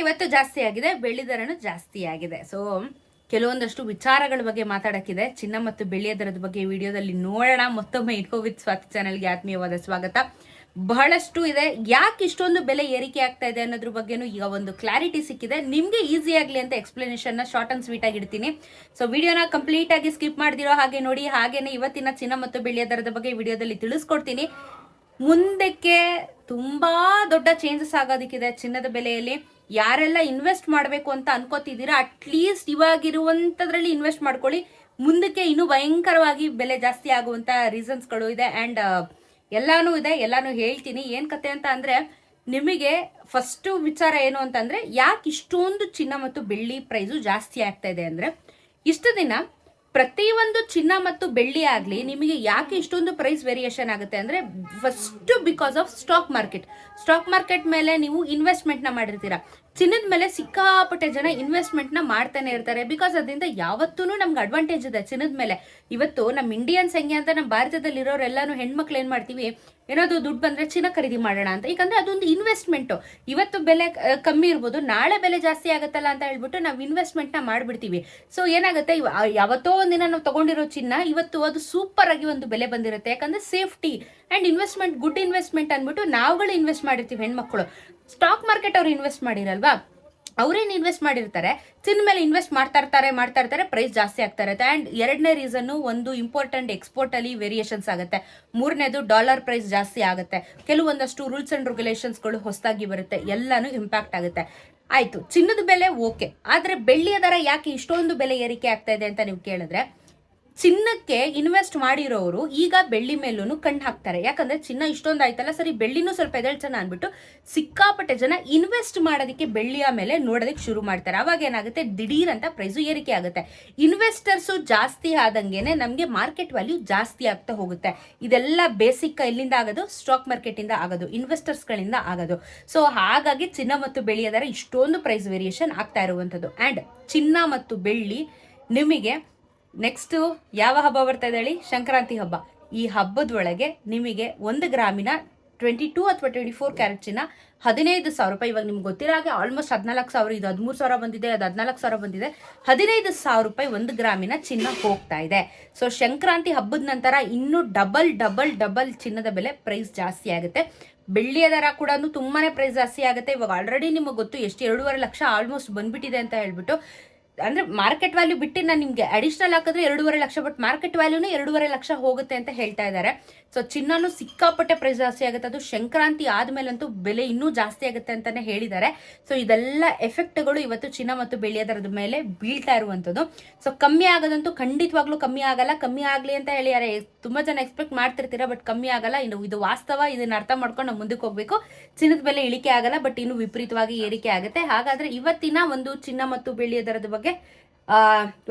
ಇವತ್ತು ಜಾಸ್ತಿ ಆಗಿದೆ, ಬೆಳ್ಳಿ ದರನು ಜಾಸ್ತಿ ಆಗಿದೆ. ಸೊ ಕೆಲವೊಂದಷ್ಟು ವಿಚಾರಗಳ ಬಗ್ಗೆ ಮಾತಾಡಕ್ಕಿದೆ. ಚಿನ್ನ ಮತ್ತು ಬೆಳ್ಳಿಯ ದರದ ಬಗ್ಗೆ ವಿಡಿಯೋದಲ್ಲಿ ನೋಡೋಣ. ಮತ್ತೊಮ್ಮೆ ಇನ್ಫೋ ವಿತ್ ಸ್ವಾತಿ ಚಾನಲ್ಗೆ ಆತ್ಮೀಯವಾದ ಸ್ವಾಗತ. ಬಹಳಷ್ಟು ಇದೆ, ಯಾಕೆ ಇಷ್ಟೊಂದು ಬೆಲೆ ಏರಿಕೆ ಆಗ್ತಾ ಇದೆ ಅನ್ನೋದ್ರ ಬಗ್ಗೆನೂ ಈಗ ಒಂದು ಕ್ಲಾರಿಟಿ ಸಿಕ್ಕಿದೆ. ನಿಮ್ಗೆ ಈಸಿ ಆಗ್ಲಿ ಅಂತ ಎಕ್ಸ್ಪ್ಲನೇಷನ್ ಶಾರ್ಟ್ ಅಂಡ್ ಸ್ವೀಟ್ ಆಗಿ ಇಡ್ತೀನಿ. ಸೊ ವಿಡಿಯೋನ ಕಂಪ್ಲೀಟ್ ಆಗಿ ಸ್ಕಿಪ್ ಮಾಡ್ದಿರೋ ಹಾಗೆ ನೋಡಿ. ಹಾಗೇನೆ ಇವತ್ತಿನ ಚಿನ್ನ ಮತ್ತು ಬೆಳ್ಳಿಯ ದರದ ಬಗ್ಗೆ ವಿಡಿಯೋದಲ್ಲಿ ತಿಳಿಸ್ಕೊಡ್ತೀನಿ. ಮುಂದಕ್ಕೆ ತುಂಬಾ ದೊಡ್ಡ ಚೇಂಜಸ್ ಆಗೋದಕ್ಕಿದೆ ಚಿನ್ನದ ಬೆಲೆಯಲ್ಲಿ. ಯಾರೆಲ್ಲ ಇನ್ವೆಸ್ಟ್ ಮಾಡಬೇಕು ಅಂತ ಅನ್ಕೋತಿದ್ದೀರಾ, ಅಟ್ಲೀಸ್ಟ್ ಇವಾಗಿರುವಂತದ್ರಲ್ಲಿ ಇನ್ವೆಸ್ಟ್ ಮಾಡ್ಕೊಳ್ಳಿ. ಮುಂದಕ್ಕೆ ಇನ್ನೂ ಭಯಂಕರವಾಗಿ ಬೆಲೆ ಜಾಸ್ತಿ ಆಗುವಂತ ರೀಸನ್ಸ್ಗಳು ಇದೆ ಅಂಡ್ ಎಲ್ಲಾನು ಇದೆ, ಎಲ್ಲಾನು ಹೇಳ್ತೀನಿ. ಏನ್ ಕತೆ ಅಂತ ಅಂದ್ರೆ, ನಿಮಗೆ ಫಸ್ಟ್ ವಿಚಾರ ಏನು ಅಂತಂದ್ರೆ, ಯಾಕೆ ಇಷ್ಟೊಂದು ಚಿನ್ನ ಮತ್ತು ಬೆಳ್ಳಿ ಪ್ರೈಸು ಜಾಸ್ತಿ ಆಗ್ತಾ ಇದೆ ಅಂದ್ರೆ, ಇಷ್ಟು ದಿನ ಪ್ರತಿಯೊಂದು ಚಿನ್ನ ಮತ್ತು ಬೆಳ್ಳಿ ಆಗ್ಲಿ ನಿಮಗೆ ಯಾಕೆ ಇಷ್ಟೊಂದು ಪ್ರೈಸ್ ವೇರಿಯೇಷನ್ ಆಗುತ್ತೆ ಅಂದ್ರೆ, first because of stock market ಮೇಲೆ ನೀವು ಇನ್ವೆಸ್ಟ್ಮೆಂಟ್ ನ ಮಾಡಿರ್ತೀರಾ. ಚಿನ್ನದ ಮೇಲೆ ಸಿಕ್ಕಾಪಟ್ಟೆ ಜನ ಇನ್ವೆಸ್ಟ್ಮೆಂಟ್ ನ ಮಾಡ್ತಾನೆ ಇರ್ತಾರೆ. ಬಿಕಾಸ್ ಅದರಿಂದ ಯಾವತ್ತೂ ನಮ್ಗೆ ಅಡ್ವಾಂಟೇಜ್ ಇದೆ ಚಿನ್ನದ ಮೇಲೆ. ಇವತ್ತು ನಮ್ಮ ಇಂಡಿಯನ್ಸ್ ಹೆಂಗೆ ಅಂತ, ನಮ್ಮ ಭಾರತದಲ್ಲಿ ಇರೋರೆಲ್ಲಾನು ಹೆಣ್ಮಕ್ಳು ಏನ್ ಮಾಡ್ತೀವಿ, ಏನಾದ್ರು ದುಡ್ಡು ಬಂದ್ರೆ ಚಿನ್ನ ಖರೀದಿ ಮಾಡೋಣ ಅಂತ. ಯಾಕಂದ್ರೆ ಅದೊಂದು ಇನ್ವೆಸ್ಟ್ಮೆಂಟ್. ಇವತ್ತು ಬೆಲೆ ಕಮ್ಮಿ ಇರ್ಬೋದು, ನಾಳೆ ಬೆಲೆ ಜಾಸ್ತಿ ಆಗತ್ತಲ್ಲ ಅಂತ ಹೇಳ್ಬಿಟ್ಟು ನಾವು ಇನ್ವೆಸ್ಟ್ಮೆಂಟ್ ನ ಮಾಡ್ಬಿಡ್ತೀವಿ. ಸೊ ಏನಾಗುತ್ತೆ, ಯಾವತ್ತೋ ಒಂದಿನ ನಾವು ತಗೊಂಡಿರೋ ಚಿನ್ನ ಇವತ್ತು ಅದು ಸೂಪರ್ ಆಗಿ ಒಂದು ಬೆಲೆ ಬಂದಿರುತ್ತೆ. ಯಾಕಂದ್ರೆ safety and investment, good investment ಅನ್ಬಿಟ್ಟು ನಾವುಗಳು ಇನ್ವೆಸ್ಟ್ ಮಾಡಿರ್ತೀವಿ ಹೆಣ್ಮಕ್ಳು. ಸ್ಟಾಕ್ ಮಾರ್ಕೆಟ್ ಅವ್ರು ಇನ್ವೆಸ್ಟ್ ಮಾಡಿರಲ್ವಾ, ಅವ್ರೇನ್ ಇನ್ವೆಸ್ಟ್ ಮಾಡಿರ್ತಾರೆ, ಚಿನ್ನ ಮೇಲೆ ಇನ್ವೆಸ್ಟ್ ಮಾಡ್ತಾ ಇರ್ತಾರೆ, ಪ್ರೈಸ್ ಜಾಸ್ತಿ ಆಗ್ತಾ ಇರುತ್ತೆ. ಅಂಡ್ ಎರಡನೇ ರೀಸನ್, ಒಂದು ಇಂಪಾರ್ಟೆಂಟ್ ಎಕ್ಸ್ಪೋರ್ಟ್ ಅಲ್ಲಿ ವೇರಿಯೇಷನ್ಸ್ ಆಗುತ್ತೆ. ಮೂರನೇದು ಡಾಲರ್ ಪ್ರೈಸ್ ಜಾಸ್ತಿ ಆಗುತ್ತೆ. ಕೆಲವೊಂದಷ್ಟು ರೂಲ್ಸ್ ಅಂಡ್ ರೆಗ್ಯುಲೇಷನ್ಸ್ ಗಳು ಹೊಸದಾಗಿ ಬರುತ್ತೆ, ಎಲ್ಲಾನು ಇಂಪ್ಯಾಕ್ಟ್ ಆಗುತ್ತೆ. ಆಯ್ತು, ಚಿನ್ನದ ಬೆಲೆ ಓಕೆ, ಆದ್ರೆ ಬೆಳ್ಳಿಯ ದರ ಯಾಕೆ ಇಷ್ಟೊಂದು ಬೆಲೆ ಏರಿಕೆ ಆಗ್ತಾ ಇದೆ ಅಂತ ನೀವು ಕೇಳಿದ್ರೆ, ಚಿನ್ನಕ್ಕೆ ಇನ್ವೆಸ್ಟ್ ಮಾಡಿರೋರು ಈಗ ಬೆಳ್ಳಿ ಮೇಲೂ ಕಣ್ಣು ಹಾಕ್ತಾರೆ. ಯಾಕಂದ್ರೆ ಚಿನ್ನ ಇಷ್ಟೊಂದು ಆಯ್ತಲ್ಲ, ಸರಿ ಬೆಳ್ಳಿನೂ ಸ್ವಲ್ಪ ಎದಳ್ಸೋಣ ಅನ್ಬಿಟ್ಟು ಸಿಕ್ಕಾಪಟ್ಟೆ ಜನ ಇನ್ವೆಸ್ಟ್ ಮಾಡೋದಕ್ಕೆ ಬೆಳ್ಳಿಯ ಮೇಲೆ ನೋಡೋದಕ್ಕೆ ಶುರು ಮಾಡ್ತಾರೆ. ಅವಾಗ ಏನಾಗುತ್ತೆ, ದಿಢೀರ್ ಅಂತ ಪ್ರೈಸು ಏರಿಕೆ ಆಗುತ್ತೆ. ಇನ್ವೆಸ್ಟರ್ಸು ಜಾಸ್ತಿ ಆದಂಗೆನೆ ನಮಗೆ ಮಾರ್ಕೆಟ್ ವ್ಯಾಲ್ಯೂ ಜಾಸ್ತಿ ಆಗ್ತಾ ಹೋಗುತ್ತೆ. ಇದೆಲ್ಲ ಬೇಸಿಕ್ ಎಲ್ಲಿಂದ ಆಗೋದು, ಸ್ಟಾಕ್ ಮಾರ್ಕೆಟ್ ಇಂದ ಆಗೋದು, ಇನ್ವೆಸ್ಟರ್ಸ್ ಗಳಿಂದ ಆಗೋದು. ಸೊ ಹಾಗಾಗಿ ಚಿನ್ನ ಮತ್ತು ಬೆಳ್ಳಿಯ ದರ ಇಷ್ಟೊಂದು ಪ್ರೈಸ್ ವೇರಿಯೇಷನ್ ಆಗ್ತಾ ಇರುವಂತದ್ದು. ಅಂಡ್ ಚಿನ್ನ ಮತ್ತು ಬೆಳ್ಳಿ ನಿಮಗೆ ನೆಕ್ಸ್ಟ್ ಯಾವ ಹಬ್ಬ ಬರ್ತಾ ಇದೆ ಹೇಳಿ, ಸಂಕ್ರಾಂತಿ ಹಬ್ಬ. ಈ ಹಬ್ಬದೊಳಗೆ ನಿಮಗೆ 1 ಗ್ರಾಮಿನ 22 ಅಥವಾ 24 ಕ್ಯಾರೆಟ್ ಚಿನ್ನ 15,000 ರೂಪಾಯಿ. ಇವಾಗ ನಿಮ್ಗೆ ಗೊತ್ತಿರೋ ಹಾಗೆ ಆಲ್ಮೋಸ್ಟ್ 14,000, ಇದು 13,000 ಬಂದಿದೆ, ಅದು 14,000 ಬಂದಿದೆ. 15,000 ರೂಪಾಯಿ 1 ಗ್ರಾಮಿನ ಚಿನ್ನ ಹೋಗ್ತಾ ಇದೆ. ಸೊ ಸಂಕ್ರಾಂತಿ ಹಬ್ಬದ ನಂತರ ಇನ್ನೂ ಡಬಲ್ ಚಿನ್ನದ ಬೆಲೆ ಪ್ರೈಸ್ ಜಾಸ್ತಿ ಆಗುತ್ತೆ. ಬೆಳ್ಳಿಯ ದರ ಕೂಡ ತುಂಬಾನೇ ಪ್ರೈಸ್ ಜಾಸ್ತಿ ಆಗುತ್ತೆ. ಇವಾಗ ಆಲ್ರೆಡಿ ನಿಮಗೆ ಗೊತ್ತು ಎಷ್ಟು, 2.5 ಲಕ್ಷ ಆಲ್ಮೋಸ್ಟ್ ಬಂದ್ಬಿಟ್ಟಿದೆ ಅಂತ ಹೇಳ್ಬಿಟ್ಟು. ಅಂದ್ರೆ ಮಾರ್ಕೆಟ್ ವ್ಯಾಲ್ಯೂ ಬಿಟ್ಟು ನಾನು ನಿಮ್ಗೆ ಅಡಿಷನಲ್ ಹಾಕಿದ್ರೆ 2.5 ಲಕ್ಷ, ಬಟ್ ಮಾರ್ಕೆಟ್ ವ್ಯಾಲ್ಯೂನೇ 2.5 ಲಕ್ಷ ಹೋಗುತ್ತೆ ಅಂತ ಹೇಳ್ತಾ ಇದ್ದಾರೆ. ಸೊ ಚಿನ್ನನು ಸಿಕ್ಕಾಪಟ್ಟೆ ಪ್ರೈಸ್ ಜಾಸ್ತಿ ಆಗುತ್ತೆ. ಅದು ಸಂಕ್ರಾಂತಿ ಆದ್ಮೇಲಂತೂ ಬೆಲೆ ಇನ್ನೂ ಜಾಸ್ತಿ ಆಗುತ್ತೆ ಅಂತಾನೆ ಹೇಳಿದ್ದಾರೆ. ಸೊ ಇದೆಲ್ಲ ಎಫೆಕ್ಟ್ಗಳು ಇವತ್ತು ಚಿನ್ನ ಮತ್ತು ಬೆಳ್ಳಿಯ ದರದ ಮೇಲೆ ಬೀಳ್ತಾ ಇರುವಂತದ್ದು. ಸೊ ಕಮ್ಮಿ ಆಗೋದಂತೂ ಖಂಡಿತವಾಗ್ಲೂ ಕಮ್ಮಿ ಆಗಲ್ಲ. ಕಮ್ಮಿ ಆಗ್ಲಿ ಅಂತ ಹೇಳಿದ್ದಾರೆ, ತುಂಬಾ ಜನ ಎಕ್ಸ್ಪೆಕ್ಟ್ ಮಾಡ್ತಿರ್ತೀರಾ, ಬಟ್ ಕಮ್ಮಿ ಆಗಲ್ಲ. ಇದು ವಾಸ್ತವ, ಇದನ್ನ ಅರ್ಥ ಮಾಡ್ಕೊಂಡು ನಾವು ಮುಂದಕ್ಕೆ ಹೋಗ್ಬೇಕು. ಚಿನ್ನದ ಬೆಲೆ ಇಳಿಕೆ ಆಗಲ್ಲ, ಬಟ್ ಇನ್ನು ವಿಪರೀತವಾಗಿ ಏರಿಕೆ ಆಗುತ್ತೆ. ಹಾಗಾದ್ರೆ ಇವತ್ತಿನ ಒಂದು ಚಿನ್ನ ಮತ್ತು ಬೆಳ್ಳಿಯ ದರದ ಬಗ್ಗೆ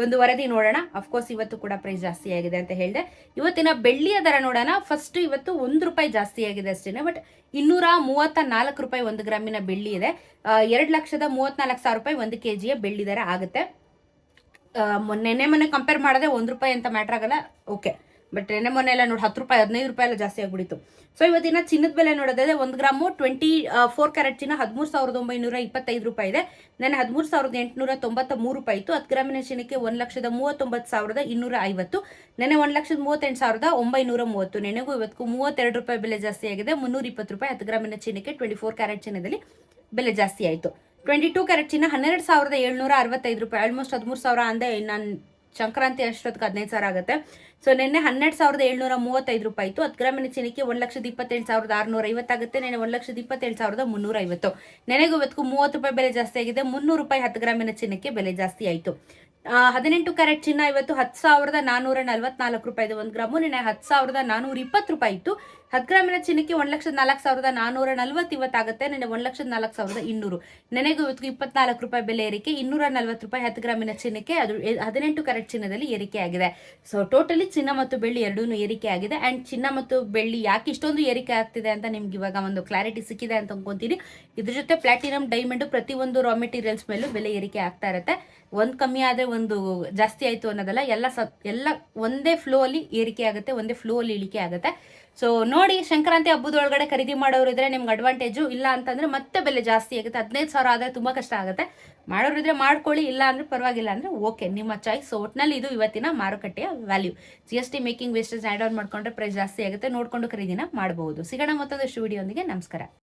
ಒಂದು ವರದಿ ನೋಡೋಣ. ಅಫ್ಕೋರ್ಸ್ ಇವತ್ತು ಕೂಡ ಪ್ರೈಸ್ ಜಾಸ್ತಿ ಆಗಿದೆ ಅಂತ ಹೇಳಿದೆ. ಇವತ್ತಿನ ಬೆಳ್ಳಿಯ ದರ ನೋಡೋಣ. ಫಸ್ಟ್ ಇವತ್ತು 1 ರೂಪಾಯಿ ಜಾಸ್ತಿ ಆಗಿದೆ ಅಷ್ಟೇನೆ, ಬಟ್ 234 ರೂಪಾಯಿ 1 ಗ್ರಾಮಿನ ಬೆಳ್ಳಿ ಇದೆ. 2,34,000 ರೂಪಾಯಿ 1 kg ಬೆಳ್ಳಿ ದರ ಆಗುತ್ತೆ. ಮೊನ್ನೆ ಕಂಪೇರ್ ಮಾಡಿದ್ರೆ 1 ರೂಪಾಯಿ ಅಂತ ಮ್ಯಾಟ್ರ್ ಆಗಲ್ಲ, ಓಕೆ. ಬಟ್ ಮೊನ್ನೆ ಎಲ್ಲ ನೋಡಿ 10 ರೂಪಾಯಿ 15 ರೂಪಾಯಿ ಎಲ್ಲ ಜಾಸ್ತಿ ಆಗ್ಬಿಡಿತ್ತು. ಸೊ ಇವತ್ತಿನ ಚಿನ್ನದ ಬೆಲೆ ನೋಡೋದಾದ್ರೆ 1 ಗ್ರಾಮು 24 ಕ್ಯಾರೆಟ್ ಚಿನ್ನ 13,925 ರೂಪಾಯಿ ಇದೆ. ನೆನ್ನೆ 13,893 ರೂಪಾಯಿ ಇತ್ತು. 10 ಗ್ರಾಮಿನ ಚಿನ್ನಕ್ಕೆ 1,39,250. ನೆನ್ನೆ 1,38,930. ನೆನೆಗೂ ಇವತ್ತು 32 ರೂಪಾಯಿ ಬೆಲೆ ಜಾಸ್ತಿ ಆಗಿದೆ. 320 ರೂಪಾಯಿ 10 ಗ್ರಾಮಿನ ಚಿನ್ನಕ್ಕೆ 24 ಕ್ಯಾರೆಟ್ ಚಿನ್ನದಲ್ಲಿ ಬೆಲೆ ಜಾಸ್ತಿ ಆಯಿತು. 22 ಕ್ಯಾರೆಟ್ ಚಿನ್ನ 12,765 ರೂಪಾಯಿ, ಆಲ್ಮೋಸ್ಟ್ 13,000 ಅಂದೆ. ನಾನು ಸಂಕ್ರಾಂತಿ ಅಷ್ಟೊತ್ತಿಗೆ 15,000 ಆಗುತ್ತೆ. ಸೊ ನಿನ್ನೆ 12,735 ರೂಪಾಯಿ ಇತ್ತು. 10 ಗ್ರಾಮಿನ ಚಿನ್ನಕ್ಕೆ 1,27,650 ಆಗುತ್ತೆ. ನೆನೆ 1,27,350. ನೆನೆಗೂ ಇವತ್ತು 30 ರೂಪಾಯಿ ಬೆಲೆ ಜಾಸ್ತಿ ಆಗಿದೆ. 300 ರೂಪಾಯಿ 10 ಗ್ರಾಮಿನ ಚಿನ್ನಕ್ಕೆ ಬೆಲೆ ಜಾಸ್ತಿ ಆಯಿತು. 18 ಕ್ಯಾರೆಟ್ ಚಿನ್ನ ಇವತ್ತು 10,444 ರೂಪಾಯಿ ಇದೆ 1 ಗ್ರಾಮು. ನೆನೆ 10,420 ರೂಪಾಯಿ ಇತ್ತು. 10 ಗ್ರಾಮಿನ ಚಿನ್ನಕ್ಕೆ 1,04,440 ಇವತ್ತಾಗುತ್ತೆ. ನೆನೆ 1,04,200. ನೆನೆಗೂ ಇವತ್ತು 24 ರೂಪಾಯಿ ಬೆಲೆ ಏರಿಕೆ. 240 ರೂಪಾಯಿ 10 ಗ್ರಾಮಿನ ಚಿನ್ನಕ್ಕೆ, ಅದು 18 ಕ್ಯಾರೆಟ್ ಚಿನ್ನದಲ್ಲಿ ಏರಿಕೆ ಆಗಿದೆ. ಸೊ ಟೋಟಲಿ ಚಿನ್ನ ಮತ್ತು ಬೆಳ್ಳಿ ಎರಡೂ ಏರಿಕೆ ಆಗಿದೆ. ಅಂಡ್ ಚಿನ್ನ ಮತ್ತು ಬೆಳ್ಳಿ ಯಾಕೆ ಇಷ್ಟೊಂದು ಏರಿಕೆ ಆಗ್ತಿದೆ ಅಂತ ನಿಮ್ಗೆ ಇವಾಗ ಒಂದು ಕ್ಲಾರಿಟಿ ಸಿಕ್ಕಿದೆ ಅಂತ ಅನ್ಕೊಂತೀನಿ. ಇದ್ರ ಜೊತೆ ಪ್ಲಾಟಿನಮ್, ಡೈಮಂಡ್, ಪ್ರತಿಯೊಂದು ರಾ ಮೆಟೀರಿಯಲ್ಸ್ ಮೇಲೂ ಬೆಲೆ ಏರಿಕೆ ಆಗ್ತಾ ಇರುತ್ತೆ. ಒಂದು ಕಮ್ಮಿ ಆದ್ರೆ ಒಂದು ಜಾಸ್ತಿ ಆಯ್ತು ಅನ್ನೋದಲ್ಲ, ಎಲ್ಲ ಒಂದೇ ಫ್ಲೋ ಅಲ್ಲಿ ಏರಿಕೆ ಆಗುತ್ತೆ, ಒಂದೇ ಫ್ಲೋ ಅಲ್ಲಿ ಇಳಿಕೆ ಆಗುತ್ತೆ. ಸೊ ನೋಡಿ, ಸಂಕ್ರಾಂತಿ ಹಬ್ಬದೊಳಗಡೆ ಖರೀದಿ ಮಾಡೋರು ಇದ್ರೆ ನಿಮ್ಗೆ ಅಡ್ವಾಂಟೇಜು. ಇಲ್ಲ ಅಂತಂದ್ರೆ ಮತ್ತೆ ಬೆಲೆ ಜಾಸ್ತಿ ಆಗುತ್ತೆ. 15,000 ಆದರೆ ತುಂಬ ಕಷ್ಟ ಆಗುತ್ತೆ. ಮಾಡೋರು ಇದ್ರೆ ಮಾಡ್ಕೊಳ್ಳಿ, ಇಲ್ಲ ಅಂದ್ರೆ ಪರವಾಗಿಲ್ಲ ಅಂದ್ರೆ ಓಕೆ, ನಿಮ್ಮ ಚಾಯ್ಸ್. ಸೊ ಒಟ್ನಲ್ಲಿ ಇದು ಇವತ್ತಿನ ಮಾರುಕಟ್ಟೆಯ value. GST making wastage add on ಮಾಡ್ಕೊಂಡ್ರೆ ಪ್ರೈಸ್ ಜಾಸ್ತಿ ಆಗುತ್ತೆ, ನೋಡ್ಕೊಂಡು ಖರೀದಿನ ಮಾಡಬಹುದು. ಸಿಗೋಣ ಮತ್ತೊಂದಷ್ಟು ವಿಡಿಯೋ ಒಂದಿಗೆ. ನಮಸ್ಕಾರ.